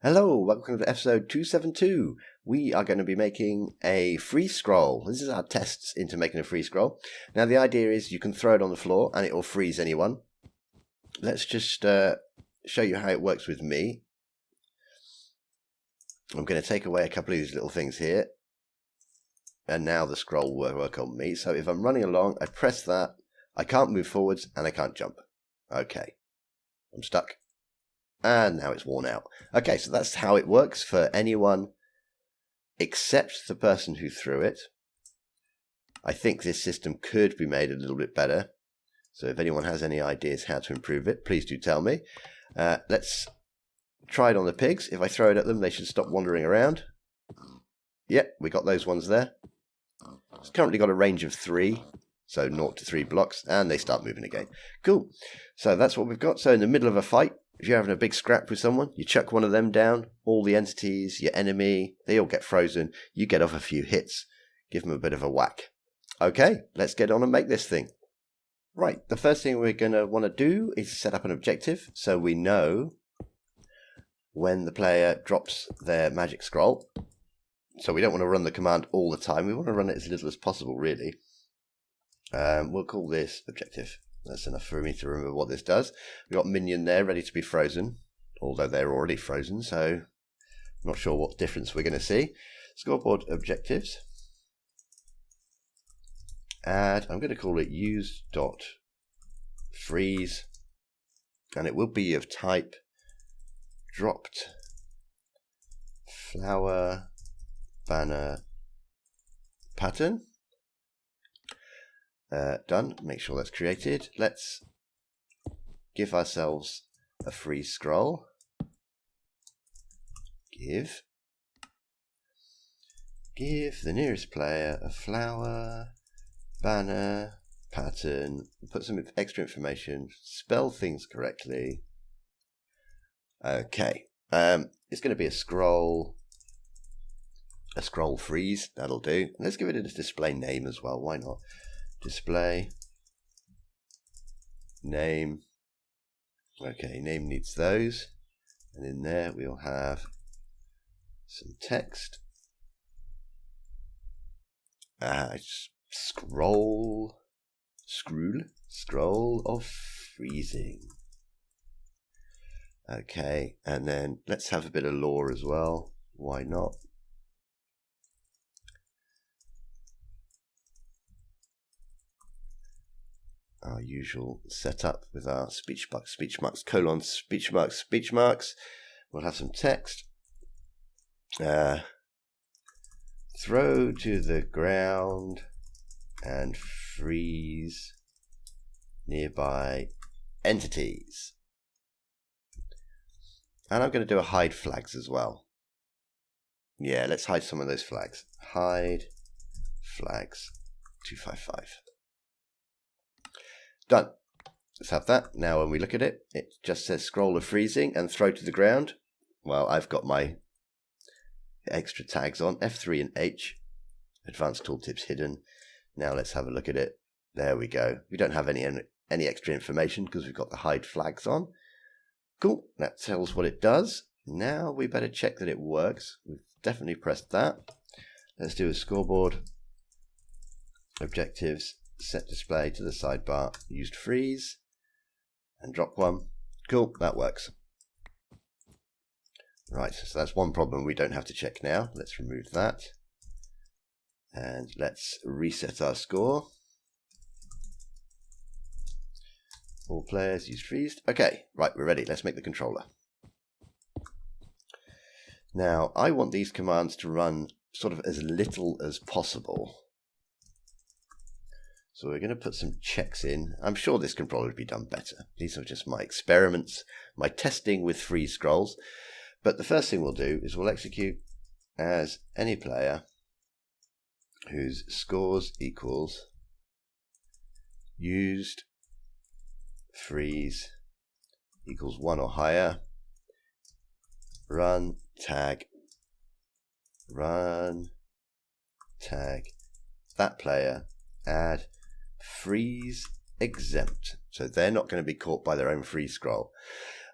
Hello, welcome to episode 272. We are going to be making a free scroll. This is our tests into making a free scroll. Now the idea is you can throw it on the floor and it will freeze anyone. Let's just show you how it works with me. I'm going to take away a couple of these little things here. And now the scroll will work on me. So if I'm running along, I press that. I can't move forwards and I can't jump. Okay, I'm stuck. And now it's worn out. Okay, so that's how it works for anyone except the person who threw it. I think this system could be made a little bit better. So if anyone has any ideas how to improve it, please do tell me. Let's try it on the pigs. If I throw it at them, they should stop wandering around. Yep, we got those ones there. It's currently got a range of 3. So 0 to 3 blocks, and they start moving again. Cool. So that's what we've got. So in the middle of a fight, if you're having a big scrap with someone, you chuck one of them down, all the entities, your enemy, they all get frozen. You get off a few hits. Give them a bit of a whack. Okay, let's get on and make this thing. Right, the first thing we're going to want to do is set up an objective so we know when the player drops their magic scroll. So we don't want to run the command all the time. We want to run it as little as possible, really. We'll call this objective. That's enough for me to remember what this does. We've got minion there ready to be frozen, although they're already frozen, so I'm not sure what difference we're going to see. Scoreboard objectives. And I'm going to call it used.freeze, and it will be of type dropped flower banner pattern. Done. Make sure that's created. Let's give ourselves a free scroll. Give the nearest player a flower banner pattern. Put some extra information. Spell things correctly. Okay. It's going to be a scroll freeze. That'll do. Let's give it a display name as well. Why not? Display name. Okay, name needs those, and in there we'll have some text. Scroll of freezing. Okay, and then let's have a bit of lore as well. Why not? Our usual setup with our speech marks, colon, speech marks. We'll have some text. Throw to the ground and freeze nearby entities. And I'm going to do a hide flags as well. Yeah, let's hide some of those flags. Hide flags 255. Done. Let's have that. Now when we look at it, it just says scroll of freezing and throw to the ground. Well, I've got my extra tags on, F3 and H. Advanced tooltips hidden. Now let's have a look at it. There we go. We don't have any extra information because we've got the hide flags on. Cool. That tells what it does. Now we better check that it works. We've definitely pressed that. Let's do a scoreboard. Objectives. Set display to the sidebar, used freeze, and drop one. Cool, that works. Right, so that's one problem we don't have to check now. Let's remove that. And let's reset our score. All players used freeze. Okay, right, we're ready. Let's make the controller. Now, I want these commands to run sort of as little as possible. So we're going to put some checks in. I'm sure this can probably be done better. These are just my experiments, my testing with free scrolls. But the first thing we'll do is we'll execute as any player whose scores equals used freeze equals 1 or higher. Run tag that player, add freeze exempt. So they're not going to be caught by their own free scroll.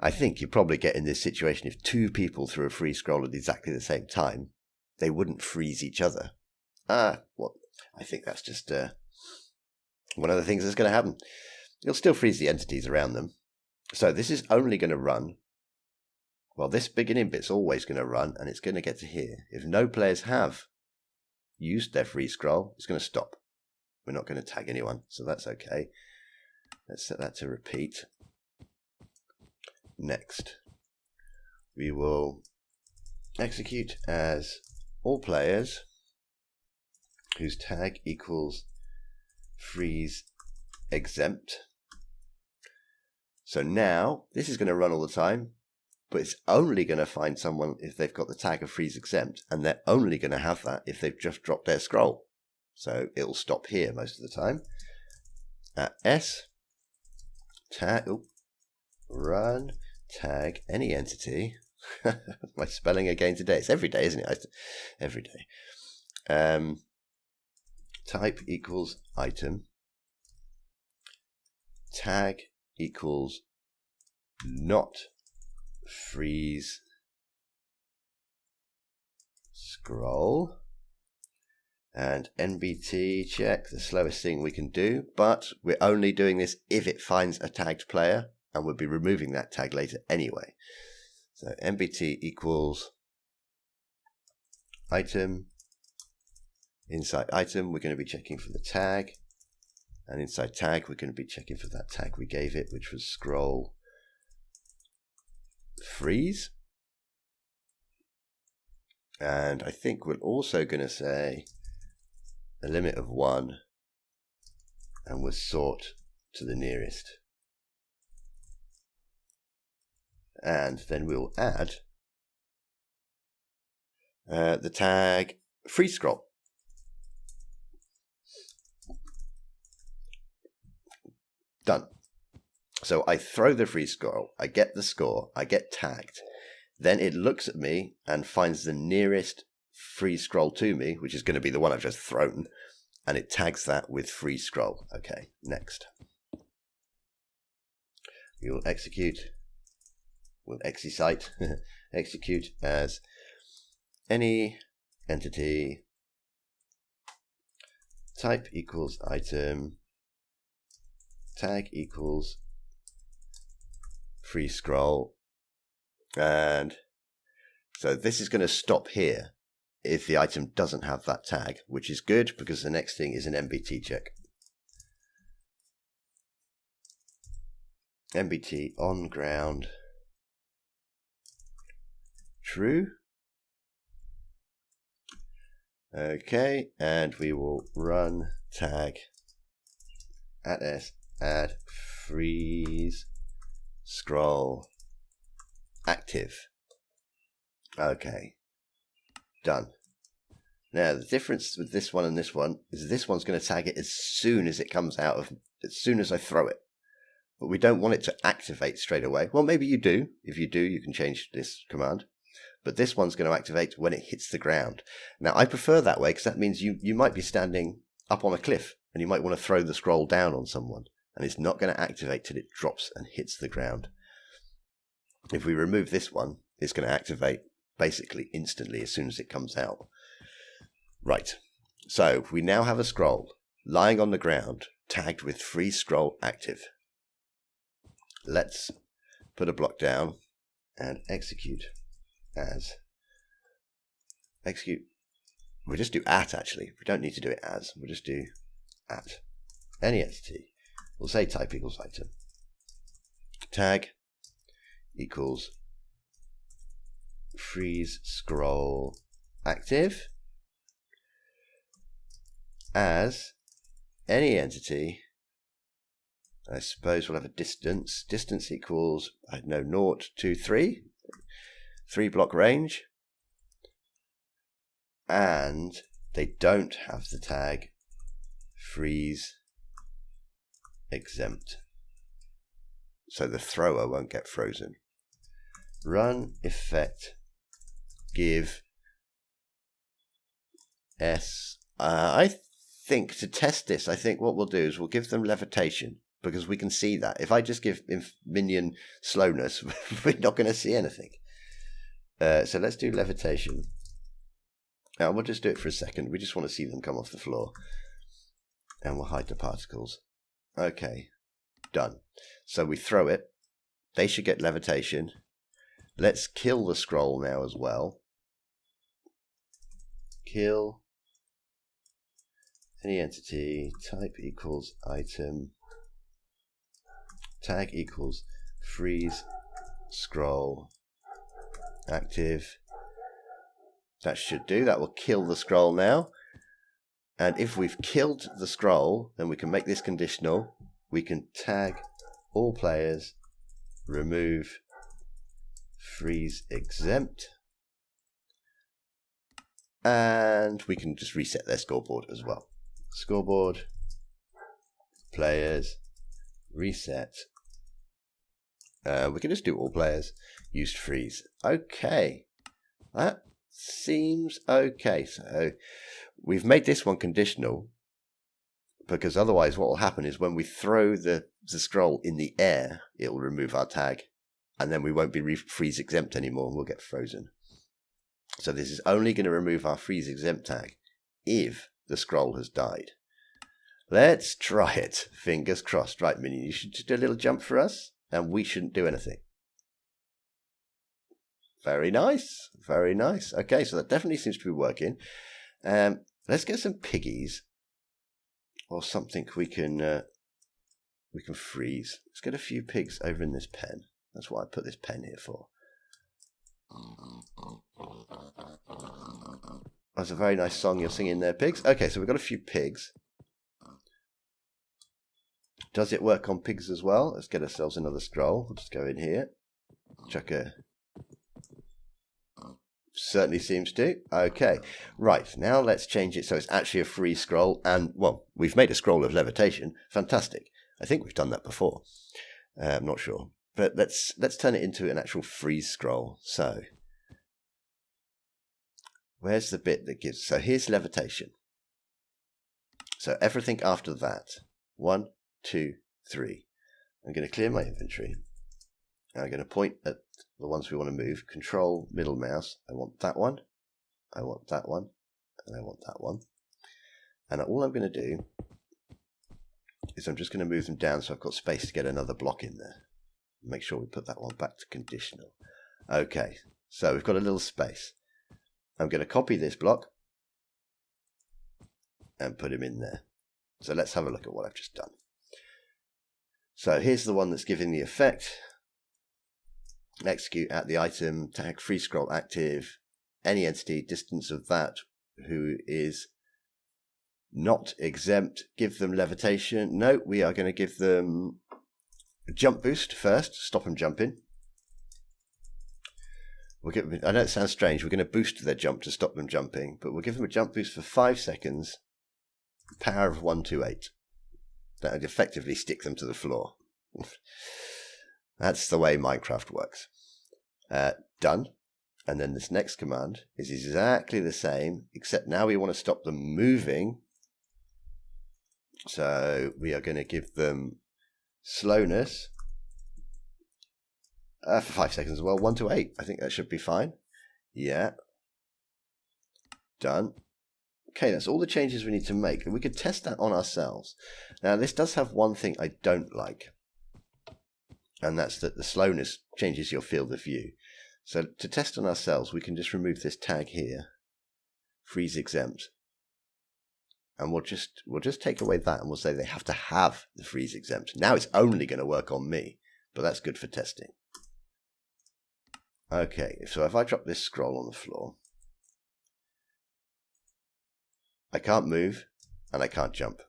I think you probably get in this situation if two people threw a freeze scroll at exactly the same time, they wouldn't freeze each other. Well, I think that's just one of the things that's going to happen. You'll still freeze the entities around them. So this is only going to run. Well, this beginning bit's always going to run, and it's going to get to here. If no players have used their freeze scroll, it's going to stop. We're not going to tag anyone, so that's okay. Let's set that to repeat. Next, we will execute as all players whose tag equals freeze exempt. So now this is going to run all the time, but it's only going to find someone if they've got the tag of freeze exempt, and they're only going to have that if they've just dropped their scroll. So it'll stop here most of the time. At S, tag, run, tag any entity. My spelling again today. It's every day, isn't it? Every day. Type equals item. Tag equals not freeze scroll. And NBT check, the slowest thing we can do, but we're only doing this if it finds a tagged player, and we'll be removing that tag later anyway. So NBT equals item. Inside item, we're going to be checking for the tag, and inside tag, we're going to be checking for that tag we gave it, which was scroll freeze. And I think we're also going to say a limit of 1, and we'll sort to the nearest. And then we'll add the tag freeze scroll. Done. So I throw the freeze scroll, I get the score, I get tagged. Then it looks at me and finds the nearest freeze scroll to me, which is going to be the one I've just thrown, and it tags that with freeze scroll. Okay, next. We will execute. We'll execute execute as any entity type equals item, tag equals freeze scroll, and so this is going to stop here if the item doesn't have that tag, which is good because the next thing is an NBT check. NBT on ground true. Okay, and we will run tag at S add freeze scroll active. Okay, done. Now the difference with this one and this one is this one's going to tag it as soon as it comes out of, as soon as I throw it. But we don't want it to activate straight away. Well, maybe you do. If you do, you can change this command. But this one's going to activate when it hits the ground. Now, I prefer that way because that means you might be standing up on a cliff and you might want to throw the scroll down on someone, and it's not going to activate till it drops and hits the ground. If we remove this one, it's going to activate basically instantly as soon as it comes out. Right, so we now have a scroll lying on the ground tagged with freeze scroll active. Let's put a block down and execute as. Execute. We'll just do at actually. We don't need to do it as. We'll just do at any entity. We'll say type equals item. Tag equals freeze scroll active as any entity. I suppose we'll have a distance. Distance equals, I don't know, 0 to 3. 3 block range. And they don't have the tag freeze exempt. So the thrower won't get frozen. Run effect give S. I think to test this, I think what we'll do is we'll give them levitation. because we can see that. If I just give minion slowness, we're not going to see anything. So let's do levitation. Now we'll just do it for a second. We just want to see them come off the floor. And we'll hide the particles. Okay, done. So we throw it. They should get levitation. Let's kill the scroll now as well. Kill any entity, type equals item, tag equals freeze scroll active. That should do. That will kill the scroll now. And if we've killed the scroll, then we can make this conditional. We can tag all players, remove freeze exempt, and we can just reset their scoreboard as well. Scoreboard, players, reset. We can just do all players, used freeze. Okay, that seems okay. So we've made this one conditional, because otherwise what will happen is when we throw the scroll in the air, it will remove our tag, and then we won't be freeze exempt anymore, and we'll get frozen. So this is only going to remove our freeze exempt tag if the scroll has died. Let's try it. Fingers crossed. Right, Minion, you should just do a little jump for us, and we shouldn't do anything. Very nice. Very nice. Okay, so that definitely seems to be working. Let's get some piggies, or something we can freeze. Let's get a few pigs over in this pen. That's what I put this pen here for. That's a very nice song you're singing there, pigs. Okay, so we've got a few pigs. Does it work on pigs as well? Let's get ourselves another scroll. We'll just go in here. Chuck a... Certainly seems to. Okay, right, now let's change it so it's actually a free scroll. And, well, we've made a scroll of levitation. Fantastic. I think we've done that before. I'm not sure. But let's turn it into an actual freeze scroll. So, where's the bit that gives... So here's levitation. So everything after that. 1, 2, 3. I'm going to clear my inventory. I'm going to point at the ones we want to move. Control middle mouse. I want that one. I want that one. And I want that one. And all I'm going to do is I'm just going to move them down so I've got space to get another block in there. Make sure we put that one back to conditional. Okay, so we've got a little space. I'm going to copy this block and put him in there. So let's have a look at what I've just done. So here's the one that's giving the effect. Execute at the item, tag free scroll active, any entity, distance of that who is not exempt, give them levitation. No, we are going to give them a jump boost first, stop them jumping. I know it sounds strange, we're going to boost their jump to stop them jumping, but we'll give them a jump boost for 5 seconds, power of 128. That would effectively stick them to the floor. That's the way Minecraft works. Done. And then this next command is exactly the same, except now we want to stop them moving. So we are going to give them slowness for 5 seconds as well. 1 to 8. I think that should be fine. Yeah. Done. Okay, that's all the changes we need to make. And we could test that on ourselves. Now, this does have one thing I don't like. And that's that the slowness changes your field of view. So to test on ourselves, we can just remove this tag here. Freeze exempt. And we'll just take away that and we'll say they have to have the freeze exempt. Now it's only going to work on me, but that's good for testing. Okay, so if I drop this scroll on the floor, I can't move and I can't jump.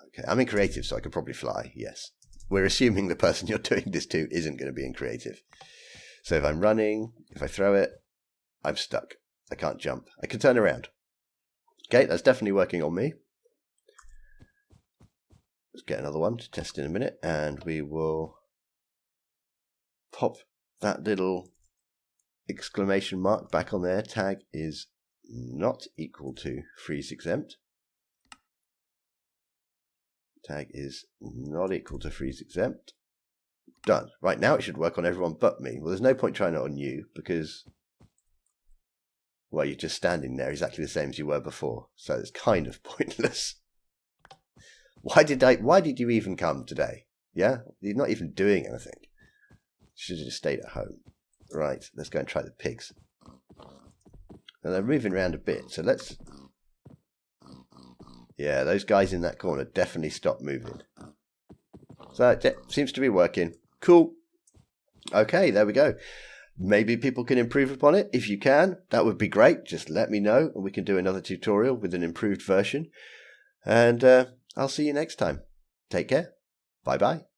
Okay, I'm in creative, so I could probably fly, yes. We're assuming the person you're doing this to isn't going to be in creative. So if I'm running, if I throw it, I'm stuck. I can't jump. I can turn around. Okay, that's definitely working on me. Let's get another one to test in a minute, and we will pop that little exclamation mark back on there. Tag is not equal to freeze exempt. Tag is not equal to freeze exempt. Done. Right, now it should work on everyone but me. Well, there's no point trying it on you because, well, you're just standing there exactly the same as you were before. So it's kind of pointless. Why did you even come today? Yeah? You're not even doing anything. You should have just stayed at home. Right, let's go and try the pigs. Now they're moving around a bit, so let's... Yeah, those guys in that corner definitely stopped moving. So it seems to be working. Cool. Okay, there we go. Maybe people can improve upon it. If you can, that would be great. Just let me know and we can do another tutorial with an improved version. And I'll see you next time. Take care. Bye-bye.